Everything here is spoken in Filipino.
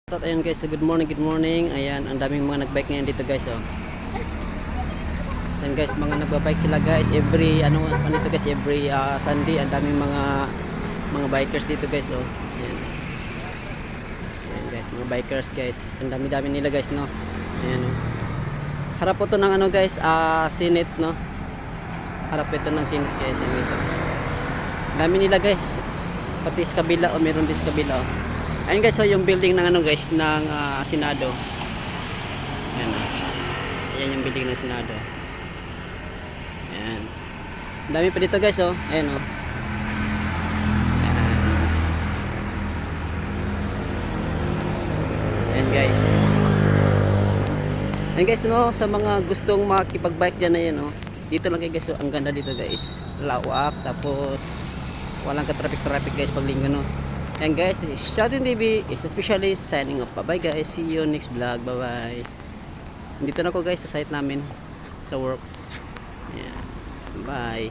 Ayan guys, so good morning. Ayan, ang daming mga nagbike ngayon dito guys, oh. Ayan guys, mga nagbabike sila guys every dito guys, every Sunday. Ang daming mga bikers dito guys, oh. Ayan. Ayan guys, mga bikers guys. Ang dami-dami nila guys, no. Ayan, oh. Harap po to ng guys, Senate, no. Harap ito ng Senate guys, ayan guys, oh. Dami nila guys. Pati sa kabila, oh, meron din sa kabila, oh. Ayun guys, so yung building ng guys ng Senado. Ayan, ayan yung building ng Senado. Ayan. Dami pa dito guys, oh. Ayan, oh. Ayan guys. Ayan guys, no, sa mga gustong makipag-bike diyan, ayan, oh. Dito lang guys, oh. Ang ganda dito guys. Lawak, tapos walang ka-traffic guys pag linggo, no. And guys, Shoutin TV is officially signing off. Bye bye guys, see you next vlog. Bye bye. Dito na ako guys sa site namin sa work. Yeah. Bye.